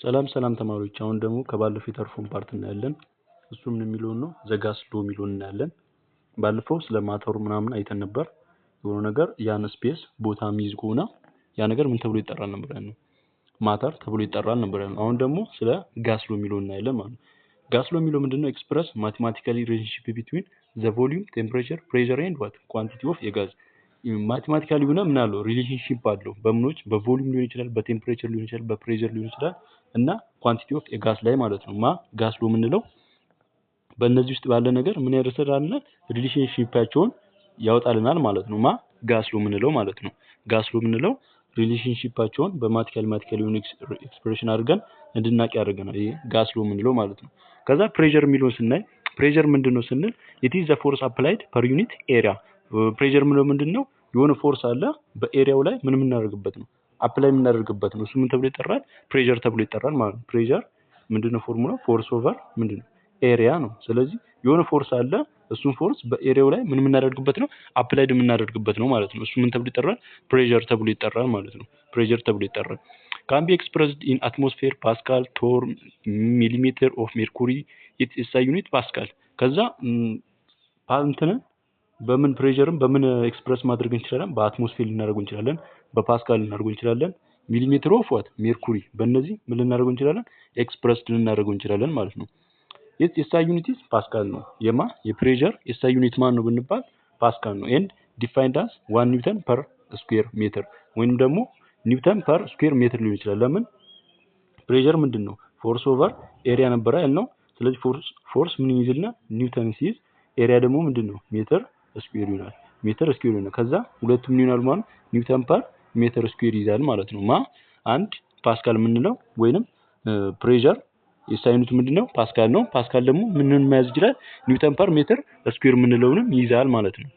ሰላም ተማሪዎች አሁን ደግሞ ከባለፈው የተረፈውን ፓርት እናያለን። እሱ ምን የሚለውን ነው ዘጋስ ሎ የሚለውን እናያለን። ባለፈው ስለ ማተሩ ምናምን አይተን ነበር። የሆነ ነገር ያን ስፔስ ቦታ የሚይዝ ከሆነ ያ ነገር ምን ተብሎ ይጠራል ነበር ያለው ማተር ተብሎ ይጠራል ነበር ያለው። አሁን ደግሞ ስለ ጋስ ሎ የሚለውን እናያለን ማለት ነው። ጋስ ሎ የሚለው ምንድነው? ኤክስፕረስ ማቴማቲካሊ ሪሌሽንሺፕ ቢትዊን ዘ ቮሊዩም ቴምፕሬቸር ፕሬሸር ኤንድ ዋት ኳንቲቲ ኦፍ የጋዝ ማቴማቲካሊ ሆነ ምን አለው ሪሌሽንሺፕ አለው በምኖች በቮሊዩም ሊሆን ይችላል፣ በቴምፕሬቸር ሊሆን ይችላል፣ በፕሬሸር ሊሆን ይችላል እና ኳንቲቲ ኦፍ የጋስ ላይ ማለት ነው። ጋስ ሎ የምንለው በእነዚህ ውስጥ ባለ ነገር ምን ያደርሰናል ሪሌሽንሺፓቸውን ያወጣልናል ማለት ነው። ጋስ ሎ የምንለው ማለት ነው። ጋስ ሎ የምንለው ሪሌሽንሺፓቸውን በማቴማቲካሊ የሆነ ኤክስፕሬሽን አድርገን እንድናቅ ያደርገናል። ይሄ ጋስ ሎ የምንለው ማለት ነው። ከዛ ፕሬሸር የሚለውን ስናይ ፕሬሸር ምንድነው ስንል it is the force applied per unit area ፕሬሸር የምንለው ምንድነው? የሆነ ፎርስ አለ በኤሪያው ላይ ምን የምናደርግበት ነው አፕላይ የምናደርግበት ነው። እሱ ምን ተብሎ ይጠራል? ፕሬሸር ተብሎ ይጠራል ማለት ነው። ፕሬሸር ምንድነው ፎርሙላው? ፎርስ ኦቨር ምንድነው ኤሪያ ነው። ስለዚህ የሆነ ፎርስ አለ እሱን ፎርስ በኤሪያው ላይ ምን የምናደርግበት ነው አፕላይድ የምናደርግበት ነው ማለት ነው። እሱ ምን ተብሎ ይጠራል? ፕሬሸር ተብሎ ይጠራል ማለት ነው። ፕሬሸር ተብሎ ይጠራል። can be expressed in atmosphere pascal torr millimeter of mercury its SI unit pascal ከዛ እንትን በምን ፕሬሸርን በምን ኤክስፕረስ ማድረግ እንችላለን? በአትሞስፌር ልናደርገው እንችላለን፣ በፓስካል ልናደርገው እንችላለን፣ ሚሊሜትር ኦፍ ዋት ሜርኩሪ በእነዚህ ምን ልናደርገው እንችላለን? ኤክስፕረስ ልናደርገው እንችላለን ማለት ነው። SI ዩኒት ፓስካል ነው። የፕሬሸር SI ዩኒት ማን ነው ብንባል ፓስካል ነው። ኤንድ ዲፋይንድ አስ 1 ኒውተን ፐር ስኩዌር ሜትር ወይንም ደግሞ ኒውተን ፐር ስኩዌር ሜትር ሊሆን ይችላል። ለምን ፕሬሸር ምንድነው ፎርስ ኦቨር ኤሪያ ነበር ያልነው። ስለዚህ ፎርስ ምን ይይዝልና ኒውተን ሲይዝ ኤሪያ ደግሞ ምንድነው ሜትር ስኩዌር ይሆናል። ሜትር ስኩዌር ይሆናል። ከዛ ሁለቱም ምን ይሆናል ማለት ኒውተን ፐር ሜትር ስኩዌር ይይዛል ማለት ነው። አንድ ፓስካል የምንለው ወይንም ፕሬሸር SI ዩኒቱ ምንድነው ፓስካል ነው። ፓስካል ደግሞ ምንን መያዝ ይችላል? ኒውተን ፐር ሜትር ስኩዌር የምንለውንም ይይዛል ማለት ነው።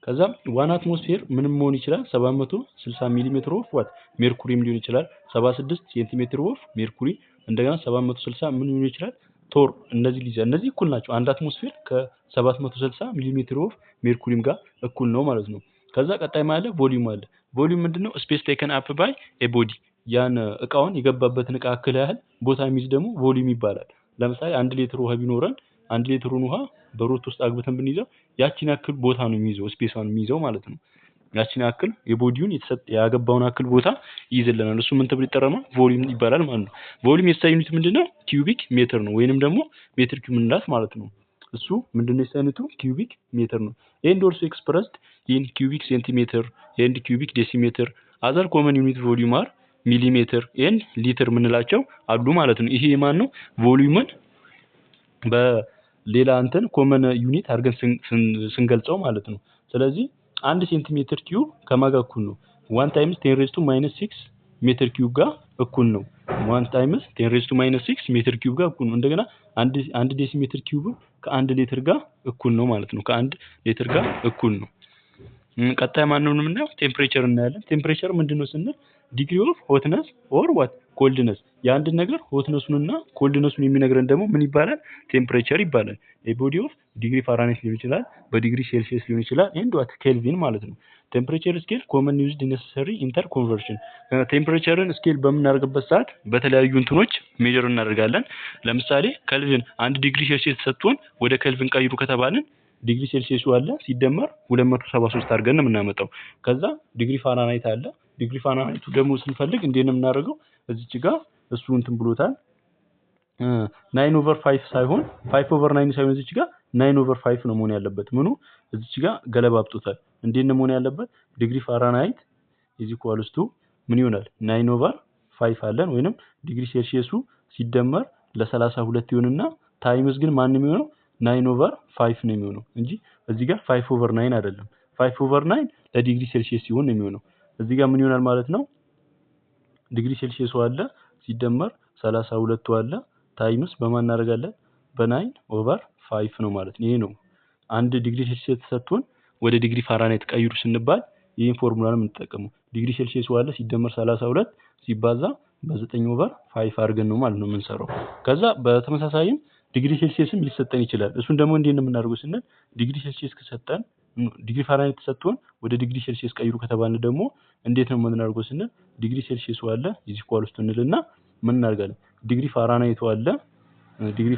ከዛ ዋን አትሞስፌር ምንም መሆን ይችላል 760 ሚሊሜትር ኦፍ ዋት ሜርኩሪም ሊሆን ይችላል። 76 ሴንቲሜትር ኦፍ ሜርኩሪ እንደገና 760 ምን ሊሆን ይችላል ቶር እነዚህ እኩል ናቸው። አንድ አትሞስፌር ከ760 ሚሊሜትር ኦፍ ሜርኩሪም ጋር እኩል ነው ማለት ነው። ከዛ ቀጣይ ማለት ቮሊዩም አለ። ቮሊዩም ምንድነው? ስፔስ ቴከን አፕ ባይ ኤ ቦዲ ያን እቃውን የገባበትን እቃ አክል ያህል ቦታ የሚይዝ ደግሞ ቮሊዩም ይባላል። ለምሳሌ 1 ሊትር ውሃ ቢኖረን 1 ሊትሩን ውሃ በሮቶ ውስጥ አግብተን ብንይዘው ያቺን ያክል ቦታ ነው የሚይዘው ስፔሷን የሚይዘው ማለት ነው። ያቺን ያክል የቦዲውን ያገባውን ያክል ቦታ ይይዝልናል። እሱ ምን ተብሎ ይጠራል? ቮሊዩም ይባላል ማለት ነው። ቮሊዩም SI ዩኒት ምንድነው? ኪዩቢክ ሜትር ነው ወይንም ደግሞ ሜትር ኪዩብ ምንላት ማለት ነው። እሱ ምንድነው SI ዩኒቱ? ኪዩቢክ ሜትር ነው። ኤንድ ኦልሶ ኤክስፕረስድ ኢን ኪዩቢክ ሴንቲሜትር ኤንድ ኪዩቢክ ዴሲሜትር አዘር ኮመን ዩኒት ቮሊዩም አር ሚሊሜትር ኤንድ ሊትር ምንላቸው አሉ ማለት ነው። ይሄ ማን ነው? ቮሊዩምን በሌላ እንትን ኮመን ዩኒት አድርገን ስንገልጸው ማለት ነው። ስለዚህ 1 ሴንቲሜትር ኪዩብ ከማጋ እኩል ነው 1 ታይምስ 10 ሬዝ ቱ -6 ሜትር ኪዩብ ጋር እኩል ነው። 1 ታይምስ 10 ሬዝ ቱ -6 ሜትር ኪዩብ ጋር እኩል ነው። እንደገና 1 ዴሲሜትር ኪዩብ ከ1 ሊትር ጋር እኩል ነው ማለት ነው። ከ1 ሊትር ጋር እኩል ነው። ቀጣይ ማን ነው የምናየው? ቴምፕሬቸር እናያለን። ቴምፕሬቸር ምንድነው ስንል ዲግሪ ኦፍ ሆትነስ ኦር ዋት ኮልድነስ የአንድ ነገር ሆትነሱንና ኮልድነሱን የሚነግረን ደግሞ ምን ይባላል? ቴምፕሬቸር ይባላል። ቦዲ ኦፍ ዲግሪ ፋራናይት ሊሆን ይችላል፣ በዲግሪ ሴልሺየስ ሊሆን ይችላል ኤንድ ዋት ኬልቪን ማለት ነው። ቴምፕሬቸር ስኬል ኮመን ዩዝድ ኔሰሰሪ ኢንተር ኮንቨርሽን ቴምፕሬቸርን ስኬል በምናደርግበት ሰዓት በተለያዩ እንትኖች ሜጀር እናደርጋለን። ለምሳሌ ከልቪን 1 ዲግሪ ሴልሺየስ ተሰጥቶን ወደ ከልቪን ቀይሩ ከተባልን ዲግሪ ሴልሺየስ አለ ሲደመር 273 አድርገን ነው የምናመጣው። ከዛ ዲግሪ ፋራናይት አለ። ዲግሪ ፋራናይቱ ደግሞ ስንፈልግ እንዴት ነው የምናደርገው? እዚች ጋር እሱ እንትን ብሎታል 9/5 ሳይሆን 5/9 ሳይሆን እዚች ጋር 9/5 ነው መሆን ያለበት። ምኑ እዚች ጋር ገለባብጦታል። እንዴት ነው መሆን ያለበት? ዲግሪ ፋራናይት = ምን ይሆናል 9/5 አለን ወይንም ዲግሪ ሴልሺየሱ ሲደመር ለ32 ይሆንና ታይምስ ግን ማን ነው የሚሆነው 9/5 ነው የሚሆነው እንጂ እዚህ ጋር 5/9 አይደለም። 5/9 ለዲግሪ ሴልሺየስ ሲሆን ነው የሚሆነው። እዚህ ጋር ምን ይሆናል ማለት ነው? ዲግሪ ሴልሺየስ አለ ሲደመር 32 አለ ታይምስ በማን እናደርጋለን? በ9/5 ነው ማለት ነው። ይሄ ነው 1 ዲግሪ ሴልሺየስ ተሰጥቶን ወደ ዲግሪ ፋራናይት ቀይሩ ስንባል ይሄን ፎርሙላ ነው የምንጠቀመው። ዲግሪ ሴልሺየስ አለ ሲደመር 32 ሲባዛ በ9/5 አድርገን ነው ማለት ነው የምንሰራው። ከዛ በተመሳሳይም ዲግሪ ሴልሺየስም ሊሰጠን ይችላል። እሱን ደግሞ እንዴት ነው የምናደርገው ስንል ዲግሪ ሴልሺየስ ከሰጠን ዲግሪ ፋራናይት ተሰጥቶን ወደ ዲግሪ ሴልሺየስ ቀይሩ ከተባልን ደግሞ እንዴት ነው የምናደርገው ስንል ዲግሪ ሴልሺየስ አለ = እንልና ምን እናደርጋለን? ዲግሪ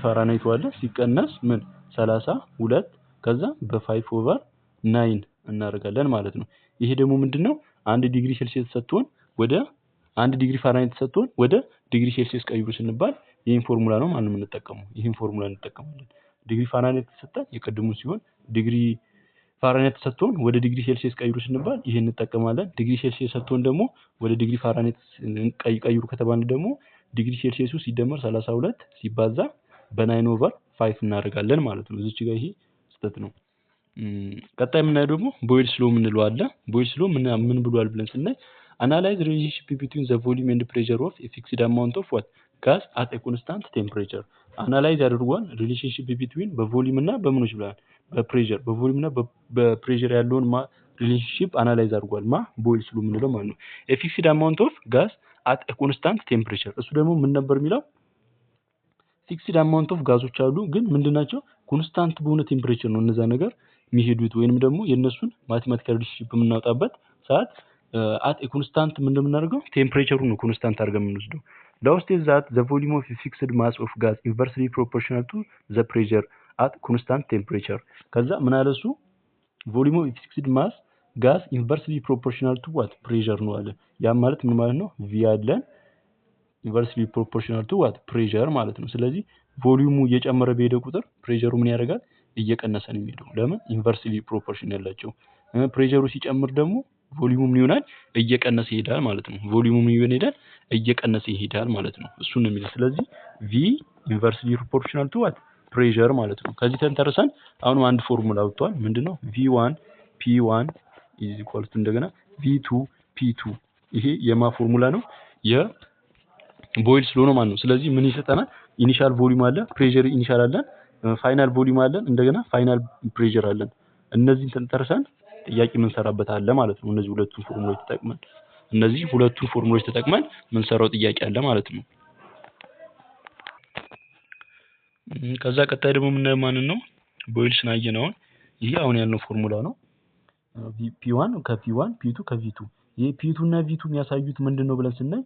ፋራናይቱ አለ ሲቀነስ ምን 32 ከዛ በ5/9 እናደርጋለን ማለት ነው። ይሄ ደግሞ ምንድነው? 1 ዲግሪ ሴልሲየስ ሰጥቶን ወደ 1 ዲግሪ ፋራናይት ሰጥቶን ወደ ዲግሪ ሴልሲየስ ቀይሩ ስንባል ይሄን ፎርሙላ ነው ማለት ነው የምንጠቀመው። ይሄን ፎርሙላ እንጠቀማለን። ዲግሪ ፋራናይት ተሰጠን የቀድሙ ሲሆን ዲግሪ ፋራናይት ሰጥቶን ወደ ዲግሪ ሴልሲየስ ቀይሩ ስንባል ይሄን እንጠቀማለን። ዲግሪ ሴልሲየስ ሰጥቶን ደግሞ ወደ ዲግሪ ፋራናይት ቀይሩ ከተባልን ደግሞ ዲግሪ ሴልሲየሱ ሲደመር 32 ሲባዛ በ9/5 እናደርጋለን ማለት ነው። እዚች ጋር ይሄ ስህተት ነው። ቀጣይ የምናየው ደግሞ ቦይልስ ሎ የምንለው አለ። ቦይልስ ሎ ምን ብሏል ብለን ስናይ analyze relationship between the volume and pressure of a fixed amount of what gas at a constant temperature አናላይዝ ያደርጓል ሪሌሽንሺፕ ቢትዊን በቮሊዩም እና በምኖች ብለናል በፕሬሸር በቮሊዩም እና በፕሬሸር ያለውን ሪሌሽንሺፕ አናላይዝ አድርጓል ቦይልስ ሎ የምንለው ማለት ነው። a fixed amount of gas at a constant temperature እሱ ደግሞ ምን ነበር የሚለው ፊክስድ አማውንት ኦፍ ጋዞች አሉ ግን ምንድናቸው ኮንስታንት በሆነ ቴምፕሬቸር ነው እነዛ ነገር የሚሄዱት ወይንም ደግሞ የነሱን ማቴማቲካል ሪሌሽንሺፕ የምናወጣበት ሰዓት at a constant ምን እንደምናደርገው ቴምፕሬቸሩ ነው ኮንስታንት አድርገን የምንወስደው law states that the volume of a fixed mass of gas inversely proportional to the pressure at constant temperature ከዛ ምን አለ እሱ volume of a fixed mass gas inversely proportional to what pressure ነው አለ ያ ማለት ምን ማለት ነው v አለን inversely proportional to what pressure ማለት ነው ስለዚህ ቮሊዩሙ እየጨመረ በሄደ ቁጥር ፕሬሸሩ ምን ያደርጋል እየቀነሰ ነው የሚሄደው ለምን ኢንቨርስሊ ፕሮፖርሽን ያላቸው ፕሬሸሩ ሲጨምር ደግሞ ቮሊዩሙ ምን ይሆናል እየቀነሰ ይሄዳል ማለት ነው ቮሊዩሙ ምን ይሆናል እየቀነሰ ይሄዳል ማለት ነው እሱን ነው የሚለው ስለዚህ v inversely proportional to what pressure ማለት ነው ከዚህ ተንተርሰን አሁን አንድ ፎርሙላ አውጥቷል ምንድነው v1 p1 is equal to እንደገና v2 p2 ይሄ የማ ፎርሙላ ነው የቦይልስ ሎ ነው ማለት ነው ስለዚህ ምን ይሰጠናል ኢኒሻል ቮሊዩም አለ ፕሬሸር ኢኒሻል አለን ፋይናል ቮሊዩም አለን እንደገና ፋይናል ፕሬሸር አለን እነዚህን ተንተርሰን ጥያቄ ምን ሰራበት አለ ማለት ነው እነዚህ ሁለቱን ፎርሙላዎች ተጠቅመን ምን ሰራው ጥያቄ አለ ማለት ነው ከዛ ቀጣይ ደግሞ ምን ማን ነው ቦይልስን አየነው ይሄ አሁን ያለው ፎርሙላ ነው p1 ከp1 p2 ከv2 ይሄ p2 እና v2 የሚያሳዩት ምንድነው ብለን ስናይ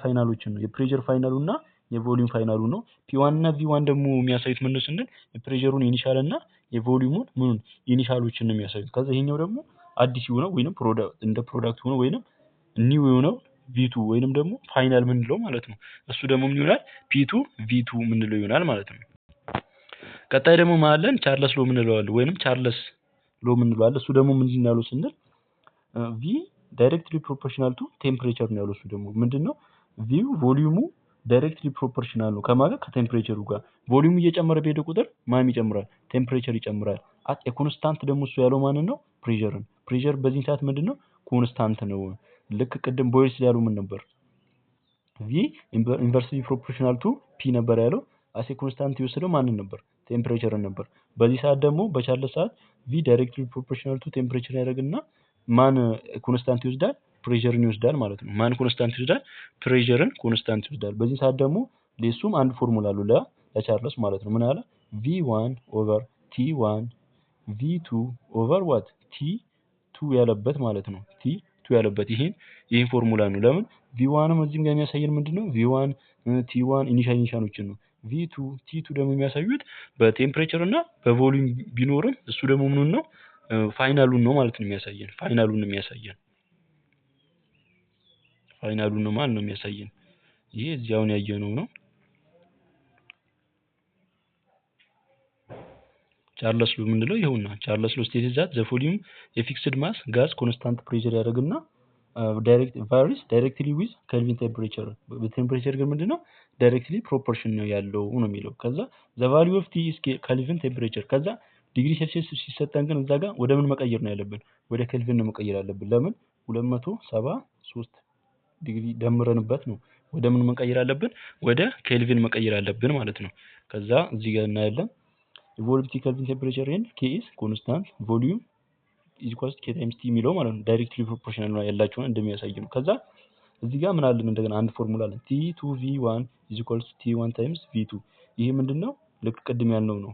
ፋይናሎችን ነው የፕሬሸር ፋይናሉና የቮሊዩም ፋይናሉ ነው p1 እና v1 ደግሞ የሚያሳዩት ምንድነው ስንል የፕሬሸሩን ኢኒሻል እና የቮሊዩሙን ምን ኢኒሻሎችን ነው የሚያሳዩት ከዛ ይሄኛው ደግሞ አዲስ የሆነው ወይንም ፕሮዳክት ሆኖ ወይንም ኒው የሆነው v2 ወይንም ደግሞ ፋይናል ምንለው ማለት ነው እሱ ደግሞ ምን ይሆናል p2 v2 ምንለው ይሆናል ማለት ነው ቀጣይ ደግሞ ማለን ቻርለስ ሎ ምንለው አለ ወይንም ቻርለስ ሎ ምንለው አለ እሱ ደግሞ ምን ይናለው ስንል v directly proportional to temperature ነው ያለው እሱ ደግሞ ምንድነው v ቮሊዩሙ ዳይሬክትሊ ፕሮፖርሽናል ነው ከማለት ከቴምፕሬቸሩ ጋር ቮሊዩም እየጨመረ በሄደ ቁጥር ማን ይጨምራል ቴምፕሬቸር ይጨምራል አት ኮንስታንት ደግሞ እሱ ያለው ማን ነው ፕሬሸር በዚህ ሰዓት ምንድነው ኮንስታንት ነው ልክ ቅድም ቦይልስ ያለው ምን ነበር v inversely proportional to p ነበር ያለው አት ኮንስታንት ይወስደው ማን ነበር ቴምፕሬቸር ነበር በዚህ ሰዓት ደግሞ በቻርለስ ሰዓት v directly proportional to temperature ያደርግና ማን ኮንስታንት ይወስዳል ፕሬሸርን ይወስዳል ማለት ነው ማን ኮንስታንት ይወስዳል ፕሬሸርን ኮንስታንት ይወስዳል በዚህ ሰዓት ደግሞ ለሱም አንድ ፎርሙላ አለው ለቻርለስ ማለት ነው ምን አለ v1 over t1 v2 over what t2 ያለበት ማለት ነው t2 ያለበት ይሄን ፎርሙላ ነው ለምን v1 እዚህም ጋር የሚያሳየን ምንድነው v1 t1 ኢኒሻሎችን ነው v2 t2 ደግሞ የሚያሳዩት በቴምፕሬቸር እና በቮሊዩም ቢኖርም እሱ ደግሞ ምኑን ነው ፋይናሉን ነው ማለት ነው የሚያሳየን ፋይናሉን ነው ማለት ነው የሚያሳየን ይሄ እዚያውን ያየነው ነው ቻርለስ ሎ ምንድነው ይሄውና ቻርለስ ሎ ስቴትስ ዛት ዘ ቮሊዩም የፊክስድ ማስ ጋዝ ኮንስታንት ፕሬሸር ያደርግና ዳይሬክትሊ ዊዝ ኬልቪን ቴምፕሬቸር በቴምፕሬቸር ግን ምንድነው ዳይሬክትሊ ፕሮፖርሽን ነው ያለው ነው የሚለው ከዛ ዘ ቫልዩ ኦፍ ቲ ኢዝ ኬልቪን ቴምፕሬቸር ከዛ ዲግሪ ሴልሲየስ ሲሰጠን ግን እዛ ጋር ወደ ምን መቀየር ነው ያለብን ወደ ኬልቪን ነው መቀየር ያለብን ለምን 273 ዲግሪ ደምረንበት ነው ወደ ምን መቀየር አለብን ወደ ኬልቪን መቀየር አለብን ማለት ነው ከዛ እዚህ ጋር እናያለን evolved Kelvin temperature and K is constant volume is equal to K times T የሚለው ማለት ነው ዳይሬክትሊ ፕሮፖርሽናል ነው ያላችሁ እንደሚያሳይ ነው ከዛ እዚህ ጋር ምን አለን እንደገና አንድ ፎርሙላ አለን T2V1 is equal to T1 times V2 ይሄ ምንድነው ልክ ቅድም ያልነው ነው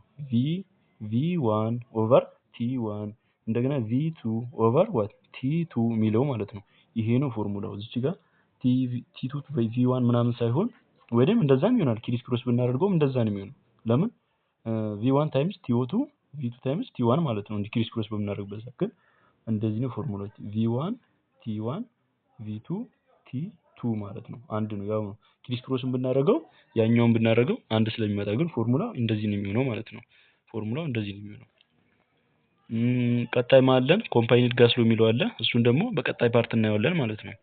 V1 over T1 እንደገና V2 over what T2 የሚለው ማለት ነው ይሄ ነው ፎርሙላው እዚህ ጋር T2 by V1 ምናምን ሳይሆን ወይም እንደዛም ይሆናል። ክሪስ ክሮስ ብናደርገውም እንደዛ ነው የሚሆነው። ለምን v1 ታይምስ ቲኦ2 v2 ታይምስ ቲ1 ማለት ነው። እንዲህ ክሪስ ክሮስ በምናደርግበት ሰዓት ግን እንደዚህ ነው ፎርሙላዎች v1 t1 v2 t2 ማለት ነው። አንድ ነው ያው ነው። ክሪስ ክሮስን ብናደርገው ያኛውን ብናደርገው አንድ ስለሚመጣ ግን ፎርሙላ እንደዚህ ነው የሚሆነው ማለት ነው። ፎርሙላው እንደዚህ ነው የሚሆነው። ቀጣይ ማለን ኮምባይንድ ጋስ ሎ የሚለው አለ። እሱን ደግሞ በቀጣይ ፓርት እናየዋለን ማለት ነው።